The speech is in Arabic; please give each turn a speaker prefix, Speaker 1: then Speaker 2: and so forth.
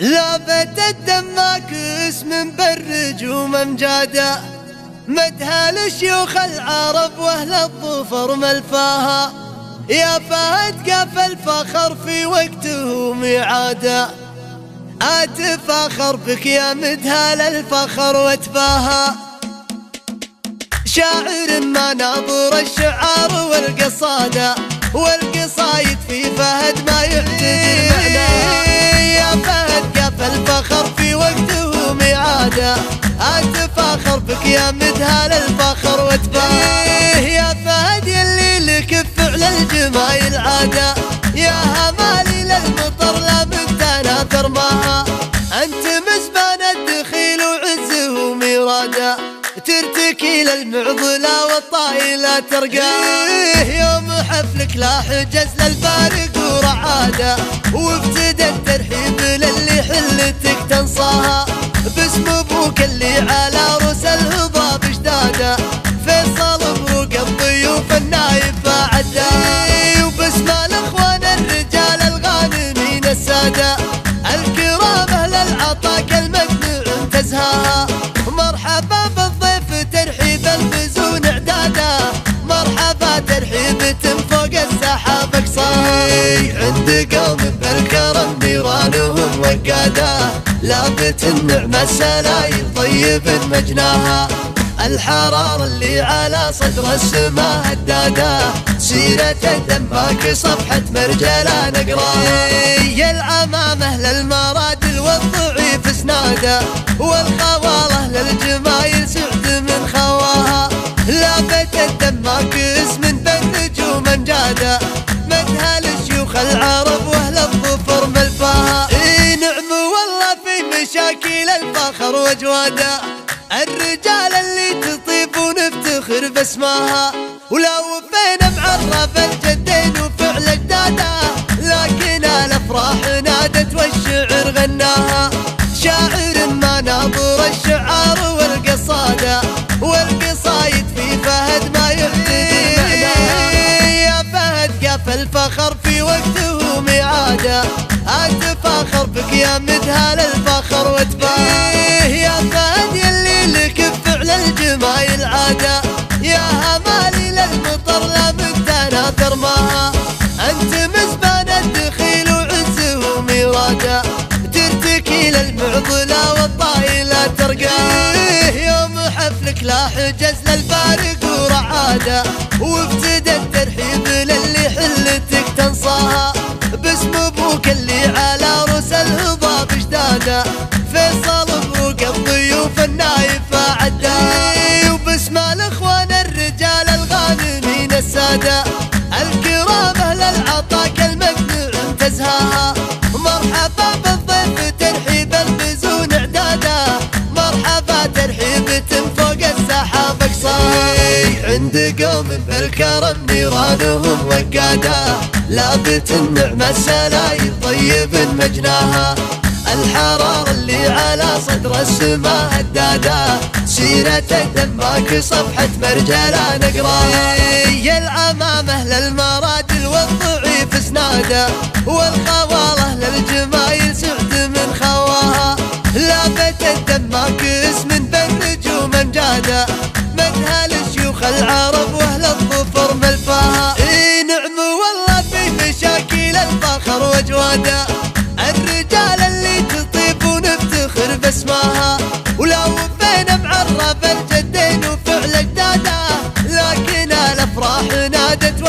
Speaker 1: لابت الدماك اسم بالرجوم امجادا، مدها لشيوخ العرب واهل الظفر ملفاها. يا فهد قاف الفخر في وقته ميعادا، اتفاخر بك يا مدها للفخر واتباها. شاعر مناظر الشعار والقصاده، والقصايد في فهد ما يعتدل معناها. يا فهد قاف الفخر في وقته ميعادا، اتفاخر بك يا مدها للفخر واتباها. يا فهد يلي لك فعل الجمايل عاده، يا همالي للمطر لا من تناثر ماها. انت مزبان الدخيل وعزه ميراده، ترتكي للمعضلة والطايلة ترقاه. يوم حفلك لا حجز للفارق ورعادة، وابتدى الترحيب للي حلتك تنصاها. باسم ابوك اللي على رؤوس الهضاب اشداده، فيصل مبروك الضيوف النايب فعداه. وباسم الاخوان الرجال الغانمين الساده، الكرام اهل العطا كالمجمع انتزهاها. مرحبا بالضيف ترحيب البزون اعداده، مرحبا ترحيبة فوق السحاب اقصاها. عند قوم بالكرم نيرانهم وقاده، لابت النعمة السلايل طيب مجناها. الحرارة اللي على صدر السماء هداده، سيرة الدماك صفحة مرجلة نقراها. يا العمام اهل المرادل والضعيف اسناده، والخواله للجمايل سعد من خواها. لابت الدماك اسم بالنجوم انجاده، مدها لشيوخ العرب واهل الظفر ملفاها. نعم والله في مشاكل الفخر وجواده، الرجال اللي تطيب ونفتخر باسماها. ولو فينا معرف الجدين وفعل اجداده، لكن الافراح نادت والشعر غناها. شاعر مناظر الشعار والقصاده، والقصايد في فهد ما يعتدل معناها. يا فهد قاف الفخر في وقته ميعاده، اتفاخر بك يا مدها للفخر واتباها. يا فهد يلي لك فعل الجمايل عاده، يا همالي للمطر لا من تناثر ماها. انت مزبان الدخيل وعزه ميراده، ترتكي للمعضلة والطايلة ترقاه. يوم حفلك لا حجز للفارق ورعاده، وابتدى الترحيب للي حلتك تنصاها. باسم ابوك اللي على رؤوس الهضاب اشداده، فيصل مبروك الضيوف النايب فعداه. وباسم الاخوان الرجال الغانمين الساده، الكرام اهل العطا كالمجمع انتزهاها. مرحبا بالضيف ترحيب البزون اعداده، مرحبا ترحيبة فوق السحاب اقصاها. عند قوم بالكرم نيرانهم وقاده، لابت النعمة السلايل طيب مجناها. الحرارة اللي على صدر السماء هداده، سيرة الدماك صفحة مرجلة نقراها. يا العمام اهل المرادل والضعيف اسناده، والخواله للجمايل سعد من خواها. لابت الدماك اسم بالنجوم انجاده، مدها لشيوخ العرب واهل الظفر ملفاها. نعم والله في مشاكل الفخر وجواده، الرجال اللي تطيب ونفتخر باسماها. ولو فينا معرف الجدين وفعل اجداده، لكن الافراح نادت